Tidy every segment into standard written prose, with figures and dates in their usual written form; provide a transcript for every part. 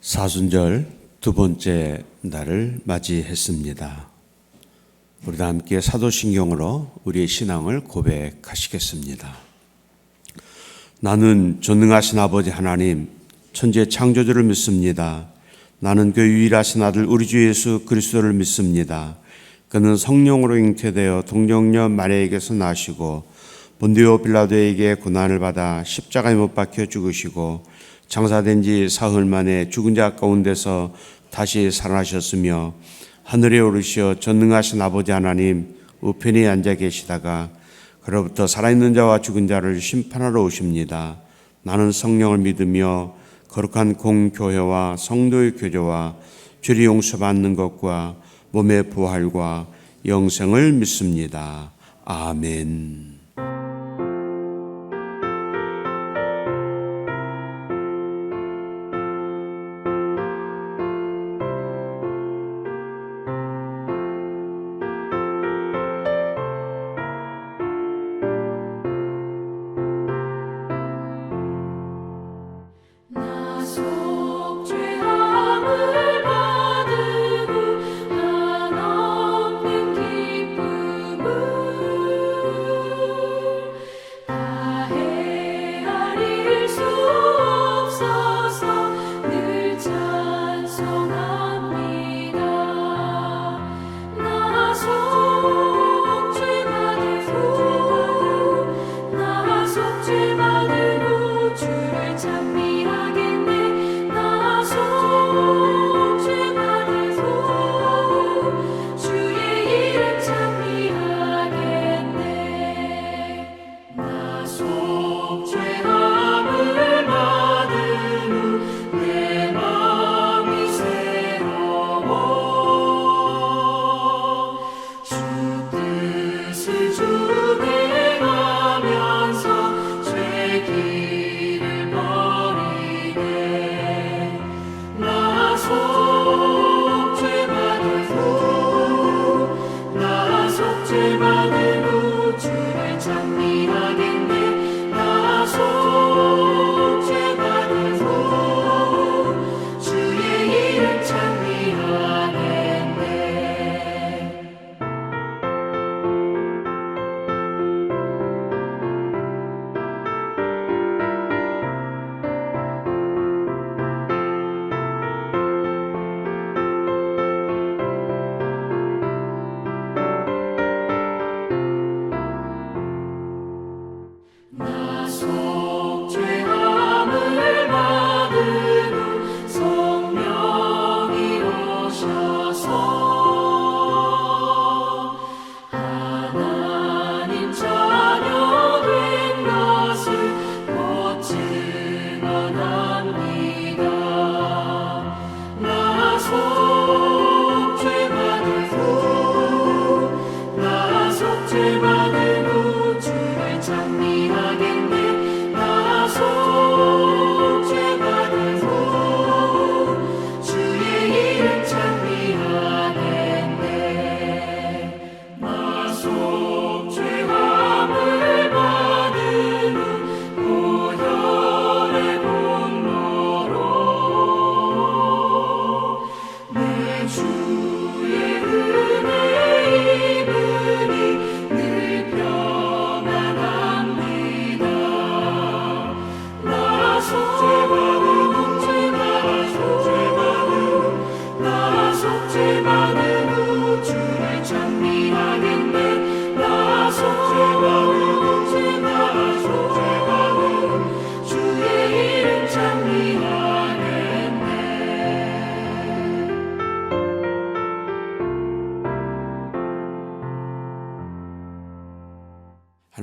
사순절 두 번째 날을 맞이했습니다. 우리 다 함께 사도신경으로 우리의 신앙을 고백하시겠습니다. 나는 전능하신 아버지 하나님, 천지의 창조주를 믿습니다. 나는 그 유일하신 아들 우리 주 예수 그리스도를 믿습니다. 그는 성령으로 잉태되어 동정녀 마리아에게서 나시고 본디오 빌라도에게 고난을 받아 십자가에 못 박혀 죽으시고 장사된 지 사흘 만에 죽은 자 가운데서 다시 살아나셨으며 하늘에 오르시어 전능하신 아버지 하나님 우편에 앉아 계시다가 그로부터 살아있는 자와 죽은 자를 심판하러 오십니다. 나는 성령을 믿으며 거룩한 공교회와 성도의 교제와 죄를 용서받는 것과 몸의 부활과 영생을 믿습니다. 아멘.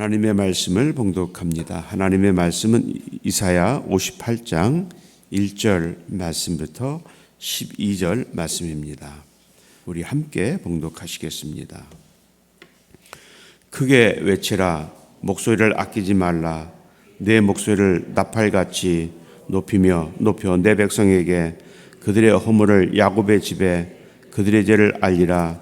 하나님의 말씀을 봉독합니다. 하나님의 말씀은 이사야 58장 1절 말씀부터 12절 말씀입니다. 우리 함께 봉독하시겠습니다. 크게 외치라. 목소리를 아끼지 말라. 내 목소리를 나팔같이 높여 내 백성에게 그들의 허물을 야곱의 집에 그들의 죄를 알리라.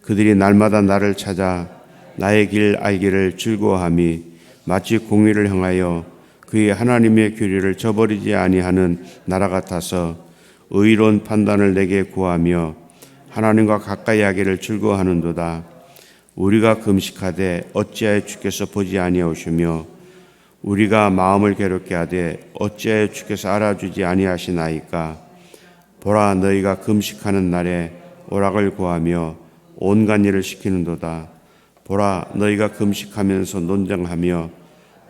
그들이 날마다 나를 찾아 나의 길 알기를 즐거워함이 마치 공의를 향하여 그의 하나님의 규례를 저버리지 아니하는 나라 같아서 의로운 판단을 내게 구하며 하나님과 가까이 하기를 즐거워하는도다. 우리가 금식하되 어찌하여 주께서 보지 아니하시며 우리가 마음을 괴롭게 하되 어찌하여 주께서 알아주지 아니하시나이까. 보라, 너희가 금식하는 날에 오락을 구하며 온갖 일을 시키는도다. 보라, 너희가 금식하면서 논쟁하며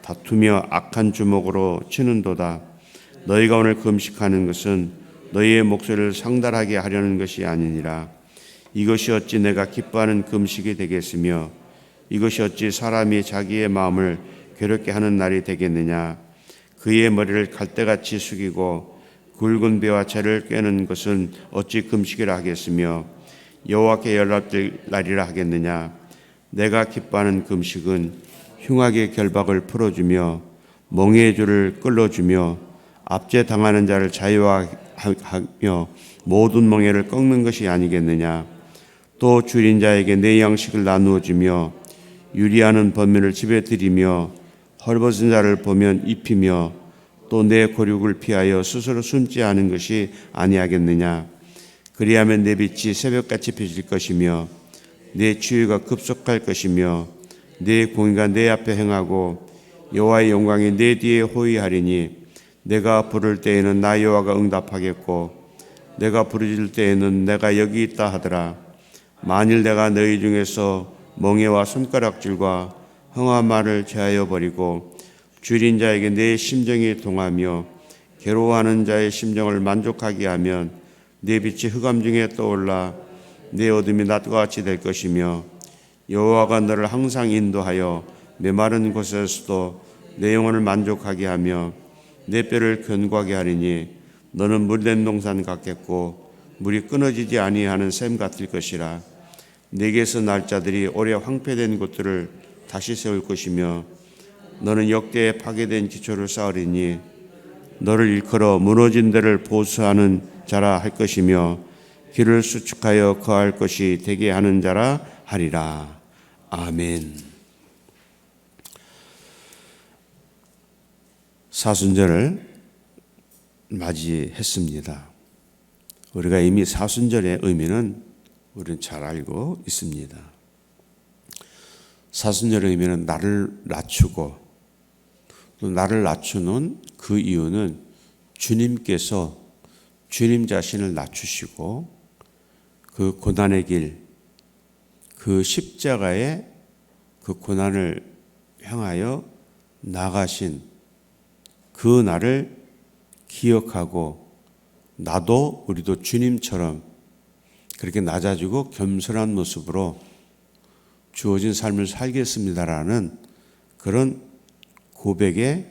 다투며 악한 주먹으로 치는도다. 너희가 오늘 금식하는 것은 너희의 목소리를 상달하게 하려는 것이 아니니라. 이것이 어찌 내가 기뻐하는 금식이 되겠으며 이것이 어찌 사람이 자기의 마음을 괴롭게 하는 날이 되겠느냐. 그의 머리를 갈대같이 숙이고 굵은 배와 채를 꿰는 것은 어찌 금식이라 하겠으며 여호와께 연락될 날이라 하겠느냐. 내가 기뻐하는 금식은 흉악의 결박을 풀어주며 멍에의 줄을 끌어주며 압제 당하는 자를 자유하며 모든 멍에를 꺾는 것이 아니겠느냐. 또 줄인 자에게 내 양식을 나누어 주며 유리하는 범인을 집에 들이며 헐벗은 자를 보면 입히며 또 내 고륙을 피하여 스스로 숨지 않은 것이 아니하겠느냐. 그리하면 내 빛이 새벽같이 펴질 것이며 내 치유가 급속할 것이며 내 공의가 내 앞에 행하고 여호와의 영광이 내 뒤에 호위하리니 내가 부를 때에는 나 여호와가 응답하겠고 내가 부르짖을 때에는 내가 여기 있다 하더라. 만일 내가 너희 중에서 멍에와 손가락질과 흥한 말을 제하여 버리고 줄인 자에게 내 심정이 동하며 괴로워하는 자의 심정을 만족하게 하면 내 빛이 흑암 중에 떠올라 내 어둠이 낮과 같이 될 것이며 여호와가 너를 항상 인도하여 메마른 곳에서도 내 영혼을 만족하게 하며 내 뼈를 견고하게 하리니 너는 물된 동산 같겠고 물이 끊어지지 아니하는 샘 같을 것이라. 내게서 날 자들이 오래 황폐된 곳들을 다시 세울 것이며 너는 역대에 파괴된 기초를 쌓으리니 너를 일컬어 무너진 데를 보수하는 자라 할 것이며 길을 수축하여 거할 것이 되게 하는 자라 하리라. 아멘. 사순절을 맞이했습니다. 우리가 이미 사순절의 의미는 우리는 잘 알고 있습니다. 사순절의 의미는 나를 낮추고 또 나를 낮추는 그 이유는 주님께서 주님 자신을 낮추시고 그 고난의 길, 그 십자가의 그 고난을 향하여 나가신 그 날을 기억하고 나도 우리도 주님처럼 그렇게 낮아지고 겸손한 모습으로 주어진 삶을 살겠습니다라는 그런 고백의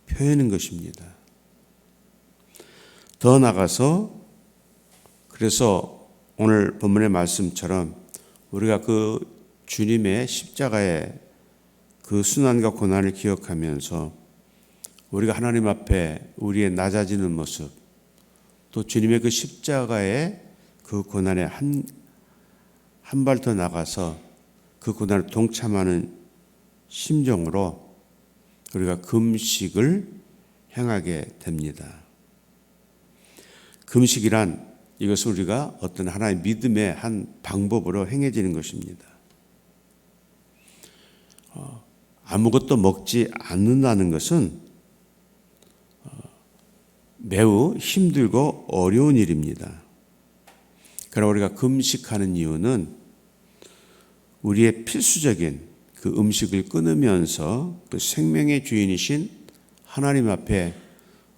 표현인 것입니다. 더 나아가서 그래서 오늘 본문의 말씀처럼 우리가 그 주님의 십자가의 그 순환과 고난을 기억하면서 우리가 하나님 앞에 우리의 낮아지는 모습 또 주님의 그 십자가의 그 고난에 한 발 더 나가서 그 고난을 동참하는 심정으로 우리가 금식을 행하게 됩니다. 금식이란 이것을 우리가 어떤 하나의 믿음의 한 방법으로 행해지는 것입니다. 아무것도 먹지 않는다는 것은 매우 힘들고 어려운 일입니다. 그러나 우리가 금식하는 이유는 우리의 필수적인 그 음식을 끊으면서 그 생명의 주인이신 하나님 앞에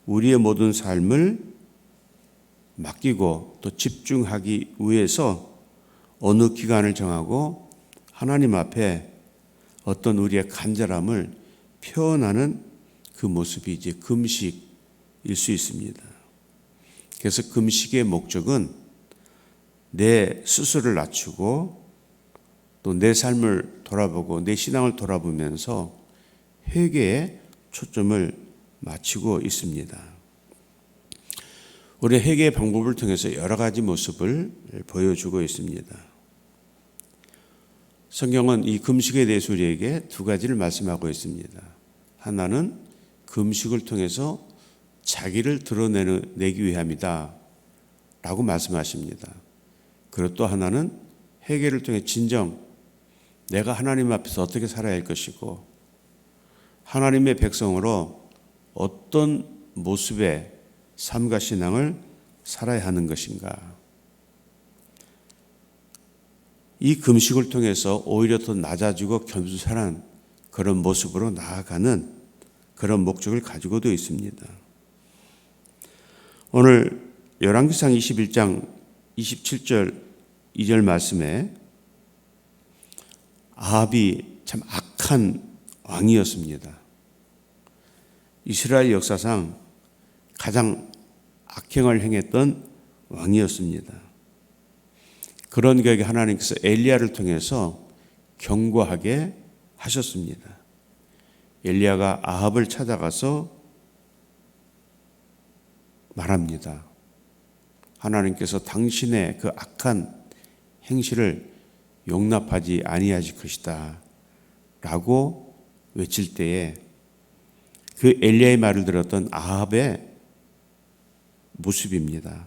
우리의 모든 삶을 맡기고 또 집중하기 위해서 어느 기간을 정하고 하나님 앞에 어떤 우리의 간절함을 표현하는 그 모습이 이제 금식일 수 있습니다. 그래서 금식의 목적은 내 스스로를 낮추고 또 내 삶을 돌아보고 내 신앙을 돌아보면서 회개에 초점을 맞추고 있습니다. 우리 회개의 방법을 통해서 여러 가지 모습을 보여주고 있습니다. 성경은 이 금식에 대해서 우리에게 두 가지를 말씀하고 있습니다. 하나는 금식을 통해서 자기를 드러내기 위함이다. 말씀하십니다. 그리고 또 하나는 회개를 통해 진정 내가 하나님 앞에서 어떻게 살아야 할 것이고 하나님의 백성으로 어떤 모습의 삶과 신앙을 살아야 하는 것인가. 이 금식을 통해서 오히려 더 낮아지고 겸손한 그런 모습으로 나아가는 그런 목적을 가지고도 있습니다. 오늘 열왕기상 21장 27절 2절 말씀에 아합이 참 악한 왕이었습니다. 이스라엘 역사상 가장 악행을 행했던 왕이었습니다. 그런 그에게 하나님께서 엘리야를 통해서 경고하게 하셨습니다. 엘리야가 아합을 찾아가서 말합니다. 하나님께서 당신의 그 악한 행실을 용납하지 아니하실 것이다 라고 외칠 때에 그 엘리야의 말을 들었던 아합의 모습입니다.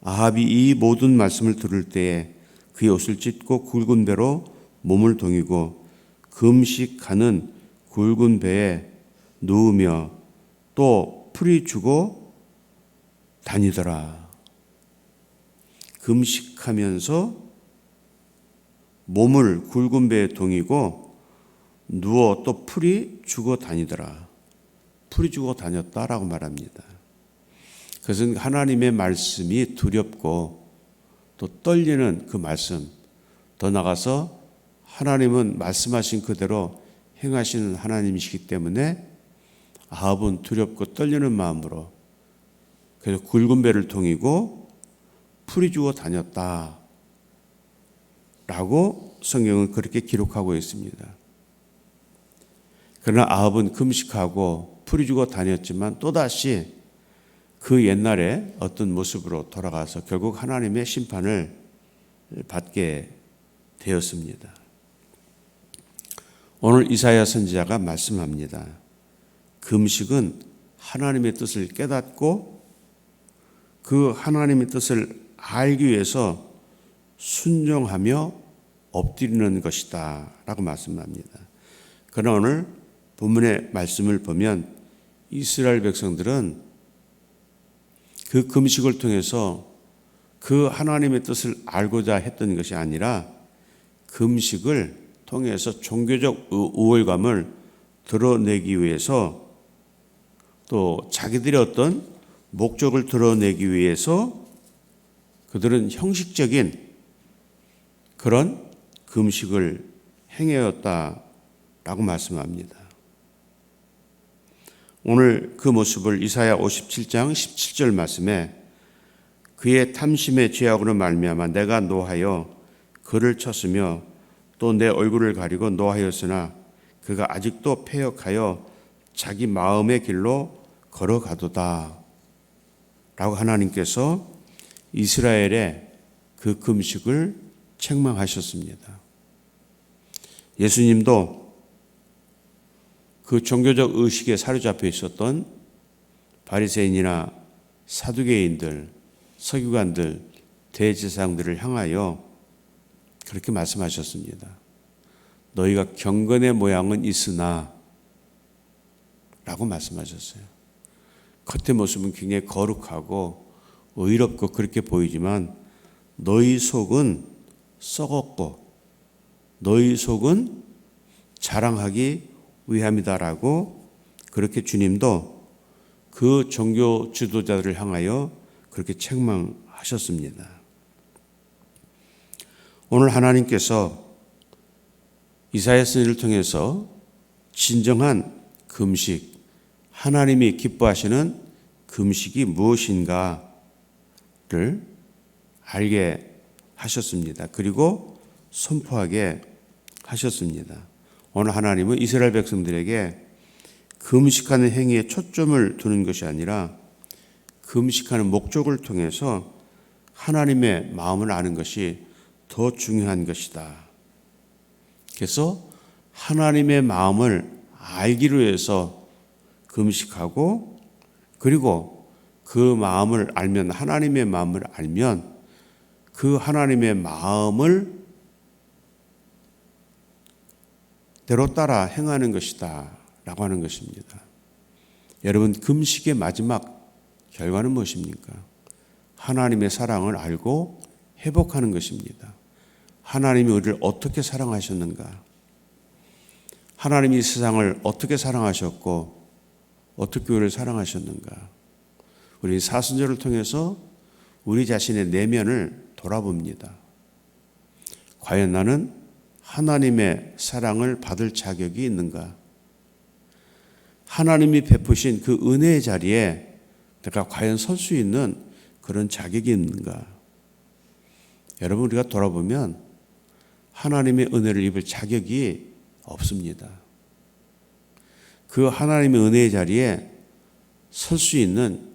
아합이 이 모든 말씀을 들을 때에 그의 옷을 찢고 굵은 배로 몸을 동이고 금식하는 굵은 배에 누우며 또 풀이 주고 다니더라. 금식하면서 몸을 굵은 배에 동이고 누워 또 풀이 주고 다니더라. 풀이 주고 다녔다라고 말합니다. 그것은 하나님의 말씀이 두렵고 또 떨리는 그 말씀, 더 나아가서 하나님은 말씀하신 그대로 행하시는 하나님이시기 때문에 아합은 두렵고 떨리는 마음으로 그래서 굵은 배를 동이고 풀이 주고 다녔다 라고 성경은 그렇게 기록하고 있습니다. 그러나 아합은 금식하고 풀이 주고 다녔지만 또다시 그 옛날에 어떤 모습으로 돌아가서 결국 하나님의 심판을 받게 되었습니다. 오늘 이사야 선지자가 말씀합니다. 금식은 하나님의 뜻을 깨닫고 그 하나님의 뜻을 알기 위해서 순종하며 엎드리는 것이다 라고 말씀합니다. 그러나 오늘 본문의 말씀을 보면 이스라엘 백성들은 그 금식을 통해서 그 하나님의 뜻을 알고자 했던 것이 아니라 금식을 통해서 종교적 우월감을 드러내기 위해서 또 자기들의 어떤 목적을 드러내기 위해서 그들은 형식적인 그런 금식을 행해왔다라고 말씀합니다. 오늘 그 모습을 이사야 57장 17절 말씀에 그의 탐심의 죄악으로 말미암아 내가 노하여 그를 쳤으며 또 내 얼굴을 가리고 노하였으나 그가 아직도 패역하여 자기 마음의 길로 걸어가도다 라고 하나님께서 이스라엘의 그 금식을 책망하셨습니다. 예수님도 그 종교적 의식에 사로잡혀 있었던 바리새인이나 사두개인들, 서기관들, 대제사장들을 향하여 그렇게 말씀하셨습니다. 너희가 경건의 모양은 있으나 라고 말씀하셨어요. 겉의 모습은 굉장히 거룩하고 의롭고 그렇게 보이지만 너희 속은 썩었고 너희 속은 자랑하기 위함이다라고 그렇게 주님도 그 종교 지도자들을 향하여 그렇게 책망하셨습니다. 오늘 하나님께서 이사야 선지를 통해서 진정한 금식, 하나님이 기뻐하시는 금식이 무엇인가를 알게 하셨습니다. 그리고 선포하게 하셨습니다. 오늘 하나님은 이스라엘 백성들에게 금식하는 행위에 초점을 두는 것이 아니라 금식하는 목적을 통해서 하나님의 마음을 아는 것이 더 중요한 것이다. 그래서 하나님의 마음을 알기로 해서 금식하고 그리고 그 마음을 알면, 하나님의 마음을 알면 그 하나님의 마음을 대로 따라 행하는 것이다 라고 하는 것입니다. 여러분, 금식의 마지막 결과는 무엇입니까? 하나님의 사랑을 알고 회복하는 것입니다. 하나님이 우리를 어떻게 사랑하셨는가? 하나님이 이 세상을 어떻게 사랑하셨고 어떻게 우리를 사랑하셨는가? 우리 사순절을 통해서 우리 자신의 내면을 돌아봅니다. 과연 나는 하나님의 사랑을 받을 자격이 있는가? 하나님이 베푸신 그 은혜의 자리에 내가 과연 설 수 있는 그런 자격이 있는가? 여러분, 우리가 돌아보면 하나님의 은혜를 입을 자격이 없습니다. 그 하나님의 은혜의 자리에 설 수 있는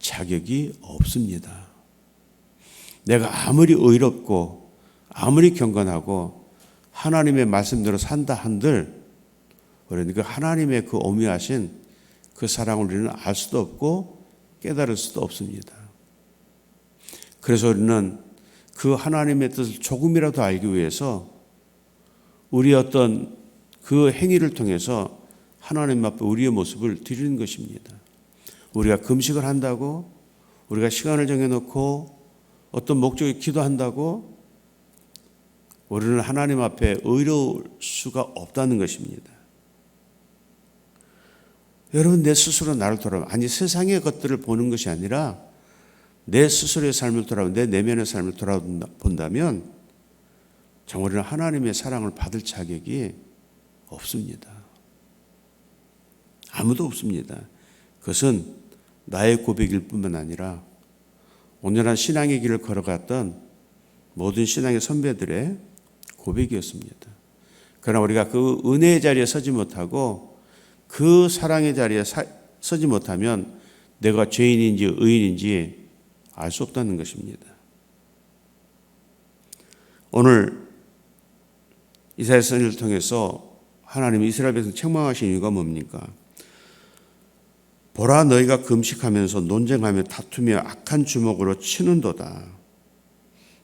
자격이 없습니다. 내가 아무리 의롭고 아무리 경건하고 하나님의 말씀대로 산다 한들 그러니까 하나님의 그 오묘하신 그 사랑을 우리는 알 수도 없고 깨달을 수도 없습니다. 그래서 우리는 그 하나님의 뜻을 조금이라도 알기 위해서 우리 어떤 그 행위를 통해서 하나님 앞에 우리의 모습을 드리는 것입니다. 우리가 금식을 한다고, 우리가 시간을 정해놓고 어떤 목적에 기도한다고 우리는 하나님 앞에 의로울 수가 없다는 것입니다. 여러분, 내 스스로 나를 돌아보면, 아니 세상의 것들을 보는 것이 아니라 내 스스로의 삶을 돌아보면, 내 내면의 삶을 돌아본다면 정말 우리는 하나님의 사랑을 받을 자격이 없습니다. 아무도 없습니다. 그것은 나의 고백일 뿐만 아니라 온전한 신앙의 길을 걸어갔던 모든 신앙의 선배들의 고백이었습니다. 그러나 우리가 그 은혜의 자리에 서지 못하고 그 사랑의 자리에 서지 못하면 내가 죄인인지 의인인지 알 수 없다는 것입니다. 오늘 이사야 선지를 통해서 하나님이 이스라엘 백성 책망하신 이유가 뭡니까? 보라, 너희가 금식하면서 논쟁하며 다투며 악한 주먹으로 치는도다.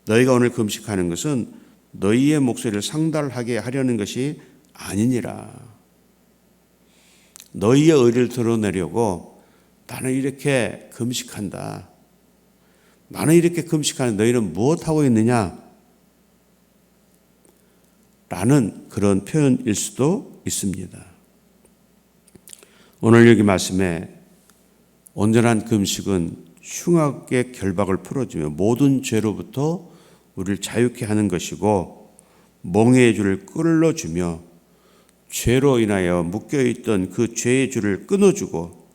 너희가 오늘 금식하는 것은 너희의 목소리를 상달하게 하려는 것이 아니니라. 너희의 의를 드러내려고 나는 이렇게 금식한다. 나는 이렇게 금식하는 너희는 무엇하고 있느냐? 라는 그런 표현일 수도 있습니다. 오늘 여기 말씀에 온전한 금식은 흉악의 결박을 풀어주며 모든 죄로부터 우리를 자유케 하는 것이고 몽의 줄을 끌어주며 죄로 인하여 묶여있던 그 죄의 줄을 끊어주고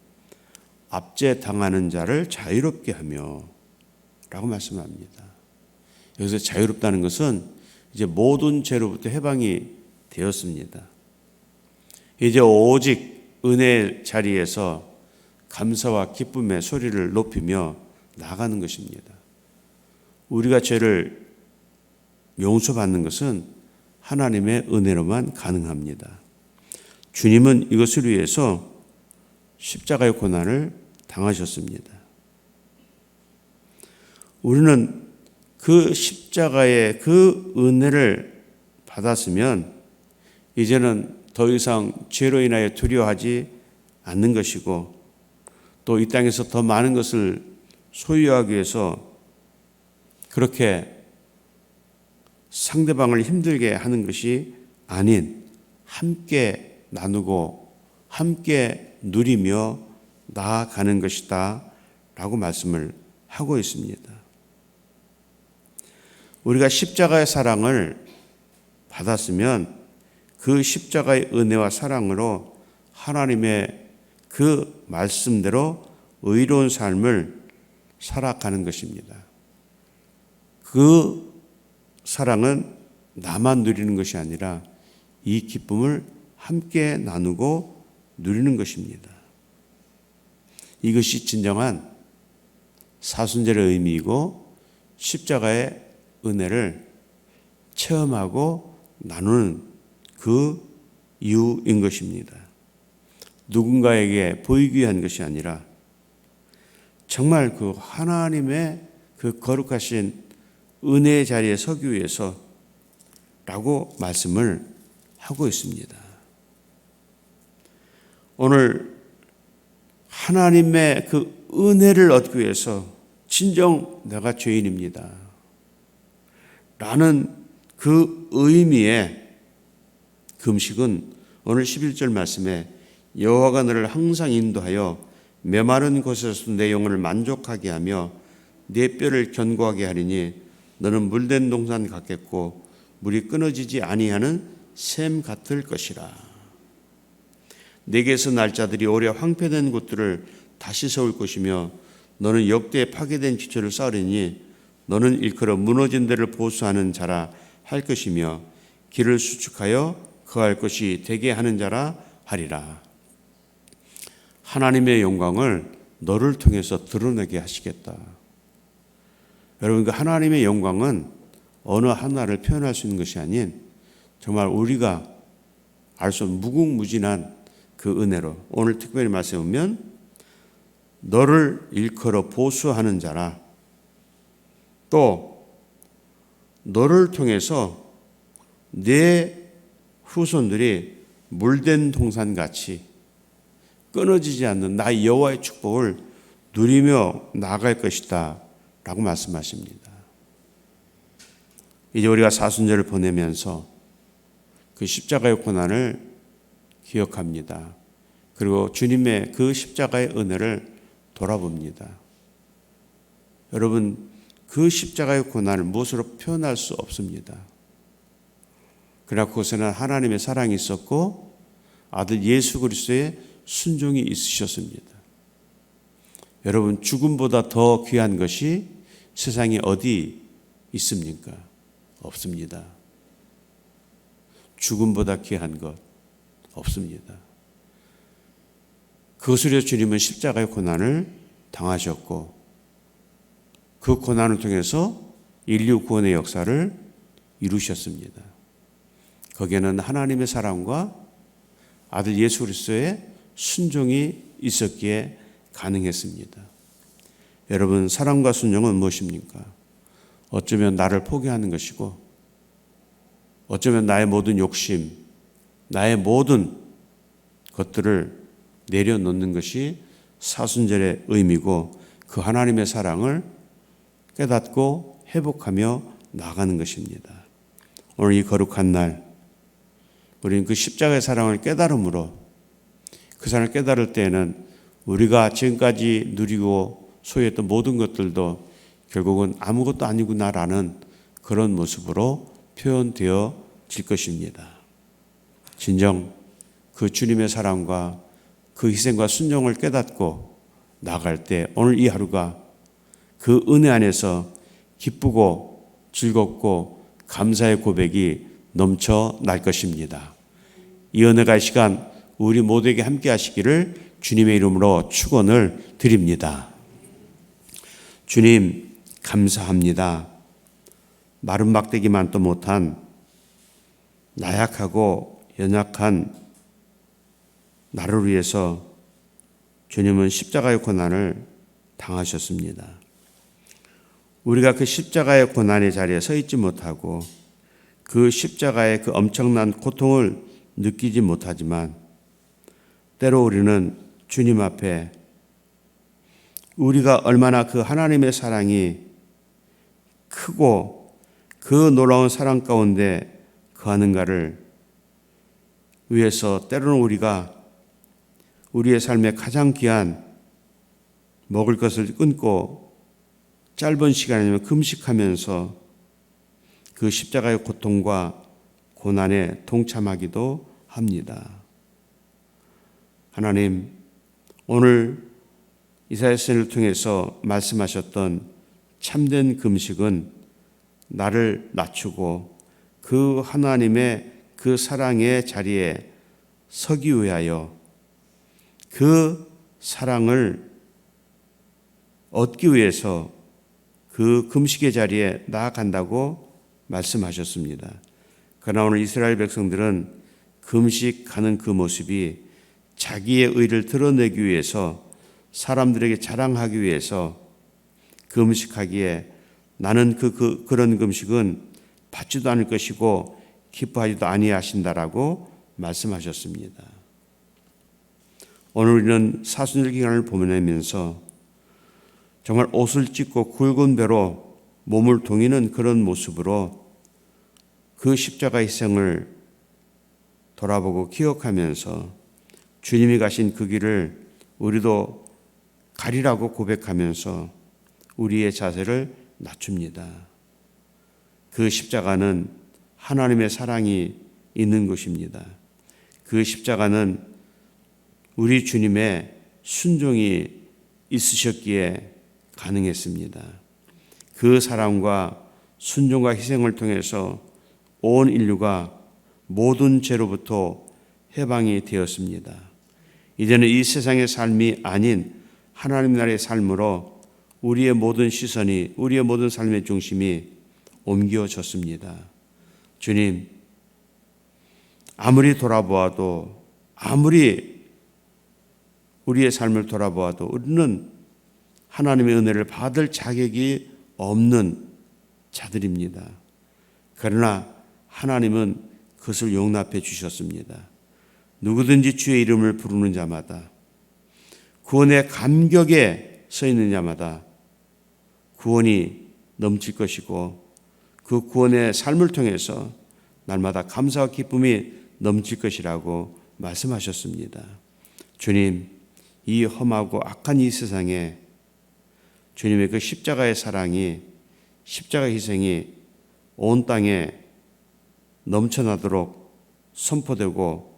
압제당하는 자를 자유롭게 하며 라고 말씀합니다. 여기서 자유롭다는 것은 이제 모든 죄로부터 해방이 되었습니다. 이제 오직 은혜의 자리에서 감사와 기쁨의 소리를 높이며 나아가는 것입니다. 우리가 죄를 용서받는 것은 하나님의 은혜로만 가능합니다. 주님은 이것을 위해서 십자가의 고난을 당하셨습니다. 우리는 그 십자가의 그 은혜를 받았으면 이제는 더 이상 죄로 인하여 두려워하지 않는 것이고 또 이 땅에서 더 많은 것을 소유하기 위해서 그렇게 상대방을 힘들게 하는 것이 아닌 함께 나누고 함께 누리며 나아가는 것이다 라고 말씀을 하고 있습니다. 우리가 십자가의 사랑을 받았으면 그 십자가의 은혜와 사랑으로 하나님의 그 말씀대로 의로운 삶을 살아가는 것입니다. 그 사랑은 나만 누리는 것이 아니라 이 기쁨을 함께 나누고 누리는 것입니다. 이것이 진정한 사순절의 의미이고 십자가의 은혜를 체험하고 나누는 그 이유인 것입니다. 누군가에게 보이기 위한 것이 아니라 정말 그 하나님의 그 거룩하신 은혜의 자리에 서기 위해서 라고 말씀을 하고 있습니다. 오늘 하나님의 그 은혜를 얻기 위해서 진정 내가 죄인입니다 라는 그 의미의 금식은 오늘 11절 말씀에 여호와가 너를 항상 인도하여 메마른 곳에서 내 영혼을 만족하게 하며 내 뼈를 견고하게 하리니 너는 물된 동산 같겠고 물이 끊어지지 아니하는 샘 같을 것이라. 내게서 날 자들이 오래 황폐된 곳들을 다시 세울 것이며 너는 역대에 파괴된 기초를 쌓으리니 너는 일컬어 무너진 데를 보수하는 자라 할 것이며 길을 수축하여 거할 것이 되게 하는 자라 하리라. 하나님의 영광을 너를 통해서 드러내게 하시겠다. 여러분, 그 하나님의 영광은 어느 하나를 표현할 수 있는 것이 아닌 정말 우리가 알 수 없는 무궁무진한 그 은혜로 오늘 특별히 말씀해 보면 너를 일컬어 보수하는 자라, 또 너를 통해서 내 후손들이 물된 동산같이 끊어지지 않는 나 여호와의 축복을 누리며 나아갈 것이다 라고 말씀하십니다. 이제 우리가 사순절을 보내면서 그 십자가의 고난을 기억합니다. 그리고 주님의 그 십자가의 은혜를 돌아봅니다. 여러분, 그 십자가의 고난을 무엇으로 표현할 수 없습니다. 그러나 그것에는 하나님의 사랑이 있었고 아들 예수 그리스도의 순종이 있으셨습니다. 여러분, 죽음보다 더 귀한 것이 세상에 어디 있습니까? 없습니다. 죽음보다 귀한 것 없습니다. 그것을 위해 주님은 십자가의 고난을 당하셨고 그 고난을 통해서 인류 구원의 역사를 이루셨습니다. 거기에는 하나님의 사랑과 아들 예수 그리스도의 순종이 있었기에 가능했습니다. 여러분, 사랑과 순종은 무엇입니까? 어쩌면 나를 포기하는 것이고 어쩌면 나의 모든 욕심, 나의 모든 것들을 내려놓는 것이 사순절의 의미고 그 하나님의 사랑을 깨닫고 회복하며 나가는 것입니다. 오늘 이 거룩한 날 우리는 그 십자가의 사랑을 깨달음으로 그 사랑을 깨달을 때에는 우리가 지금까지 누리고 소유했던 모든 것들도 결국은 아무것도 아니구나라는 그런 모습으로 표현되어질 것입니다. 진정 그 주님의 사랑과 그 희생과 순종을 깨닫고 나갈 때 오늘 이 하루가 그 은혜 안에서 기쁘고 즐겁고 감사의 고백이 넘쳐날 것입니다. 이 은혜가 이 시간 우리 모두에게 함께 하시기를 주님의 이름으로 축원을 드립니다. 주님, 감사합니다. 마른 막대기만도 못한 나약하고 연약한 나를 위해서 주님은 십자가의 고난을 당하셨습니다. 우리가 그 십자가의 고난의 자리에 서 있지 못하고 그 십자가의 그 엄청난 고통을 느끼지 못하지만 때로 우리는 주님 앞에 우리가 얼마나 그 하나님의 사랑이 크고 그 놀라운 사랑 가운데 거하는가를 위해서 때로는 우리가 우리의 삶에 가장 귀한 먹을 것을 끊고 짧은 시간이면 금식하면서 그 십자가의 고통과 고난에 동참하기도 합니다. 하나님, 오늘 이사야 선지자를 통해서 말씀하셨던 참된 금식은 나를 낮추고 그 하나님의 그 사랑의 자리에 서기 위하여 그 사랑을 얻기 위해서 그 금식의 자리에 나아간다고 말씀하셨습니다. 그러나 오늘 이스라엘 백성들은 금식하는 그 모습이 자기의 의를 드러내기 위해서 사람들에게 자랑하기 위해서 금식하기에 나는 그런 금식은 받지도 않을 것이고 기뻐하지도 아니하신다라고 말씀하셨습니다. 오늘 우리는 사순절 기간을 보내면서 정말 옷을 찢고 굵은 배로 몸을 동이는 그런 모습으로 그 십자가 희생을 돌아보고 기억하면서 주님이 가신 그 길을 우리도 가리라고 고백하면서 우리의 자세를 낮춥니다. 그 십자가는 하나님의 사랑이 있는 것입니다. 그 십자가는 우리 주님의 순종이 있으셨기에 가능했습니다. 그 사랑과 순종과 희생을 통해서 온 인류가 모든 죄로부터 해방이 되었습니다. 이제는 이 세상의 삶이 아닌 하나님 나라의 삶으로 우리의 모든 시선이, 우리의 모든 삶의 중심이 옮겨졌습니다. 주님, 아무리 돌아보아도, 아무리 우리의 삶을 돌아보아도 우리는 하나님의 은혜를 받을 자격이 없는 자들입니다. 그러나 하나님은 그것을 용납해 주셨습니다. 누구든지 주의 이름을 부르는 자마다, 구원의 감격에 서 있는 자마다 구원이 넘칠 것이고 그 구원의 삶을 통해서 날마다 감사와 기쁨이 넘칠 것이라고 말씀하셨습니다. 주님, 이 험하고 악한 이 세상에 주님의 그 십자가의 사랑이, 십자가의 희생이 온 땅에 넘쳐나도록 선포되고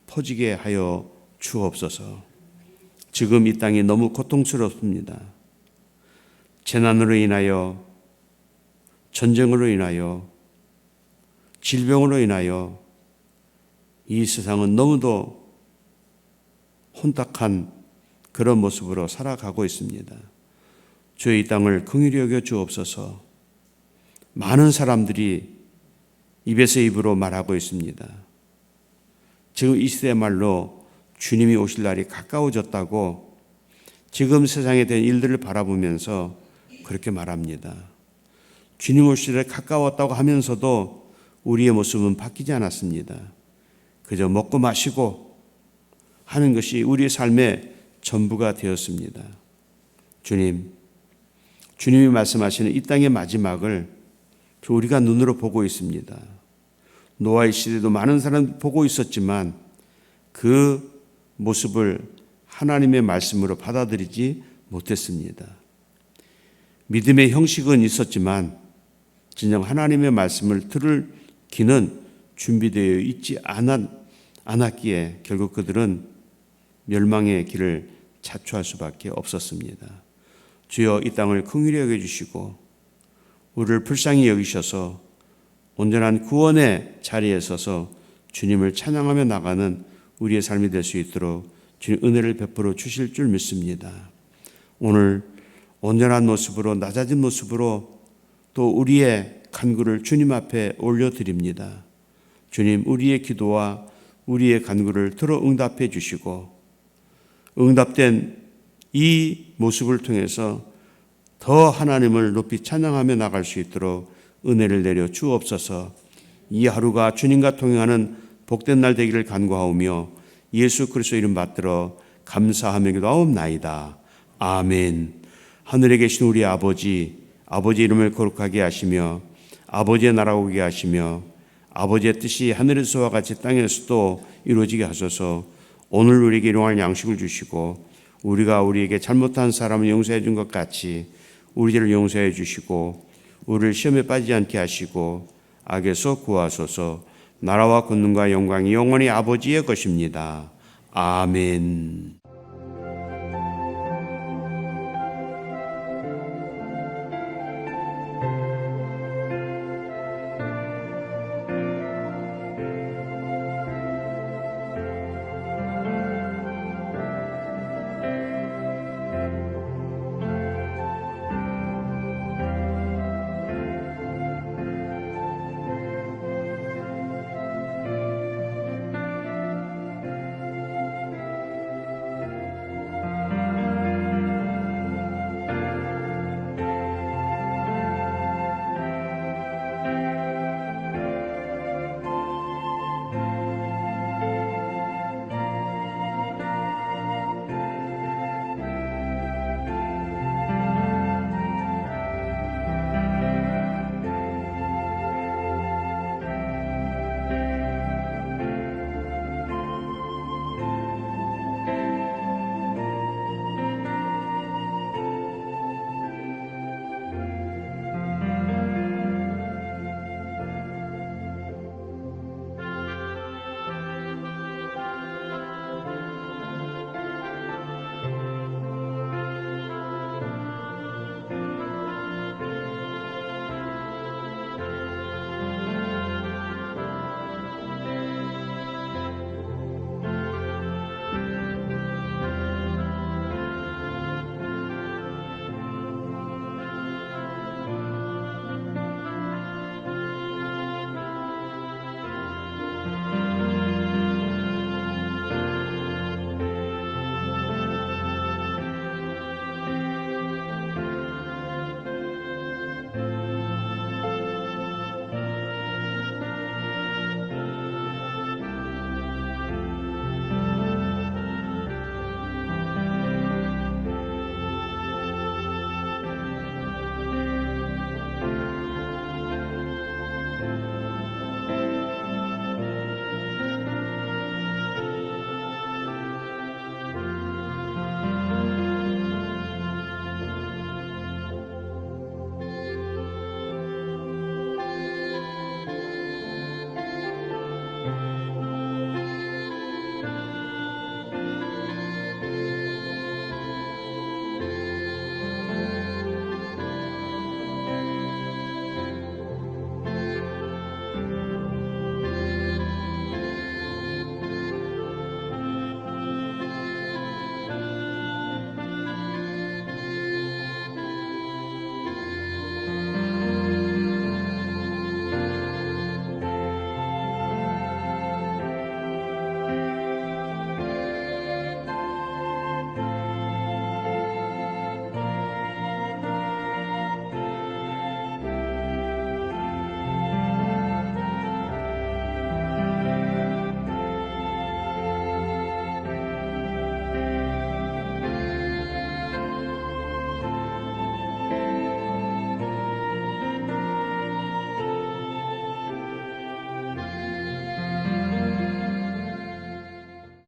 퍼지게 하여 주옵소서. 지금 이 땅이 너무 고통스럽습니다. 재난으로 인하여, 전쟁으로 인하여, 질병으로 인하여 이 세상은 너무도 혼탁한 그런 모습으로 살아가고 있습니다. 주의 이 땅을 긍휼히 여겨 주옵소서. 많은 사람들이 입에서 입으로 말하고 있습니다. 지금 이 시대의 말로 주님이 오실 날이 가까워졌다고 지금 세상에 대한 일들을 바라보면서 그렇게 말합니다. 주님 오실 날이 가까웠다고 하면서도 우리의 모습은 바뀌지 않았습니다. 그저 먹고 마시고 하는 것이 우리의 삶의 전부가 되었습니다. 주님이 말씀하시는 이 땅의 마지막을 우리가 눈으로 보고 있습니다. 노아의 시대도 많은 사람 보고 있었지만 그 모습을 하나님의 말씀으로 받아들이지 못했습니다. 믿음의 형식은 있었지만 진정 하나님의 말씀을 들을 귀는 준비되어 있지 않았기에 결국 그들은 멸망의 길을 자초할 수밖에 없었습니다. 주여 이 땅을 긍휼히 여겨주시고 우리를 불쌍히 여기셔서 온전한 구원의 자리에 서서 주님을 찬양하며 나가는 우리의 삶이 될 수 있도록 주님 은혜를 베풀어 주실 줄 믿습니다. 오늘 온전한 모습으로, 낮아진 모습으로 또 우리의 간구를 주님 앞에 올려드립니다. 주님, 우리의 기도와 우리의 간구를 들어 응답해 주시고 응답된 이 모습을 통해서 더 하나님을 높이 찬양하며 나갈 수 있도록 은혜를 내려 주옵소서. 이 하루가 주님과 동행하는 복된 날 되기를 간구하오며 예수 그리스도 이름 받들어 감사하며 기도하옵나이다. 아멘. 하늘에 계신 우리 아버지 이름을 거룩하게 하시며 아버지의 나라가 오게 하시며 아버지의 뜻이 하늘에서와 같이 땅에서도 이루어지게 하소서. 오늘 우리에게 일용할 양식을 주시고 우리가 우리에게 잘못한 사람을 용서해 준 것 같이 우리 죄를 용서해 주시고 우리를 시험에 빠지지 않게 하시고 악에서 구하소서. 나라와 권능과 영광이 영원히 아버지의 것입니다. 아멘.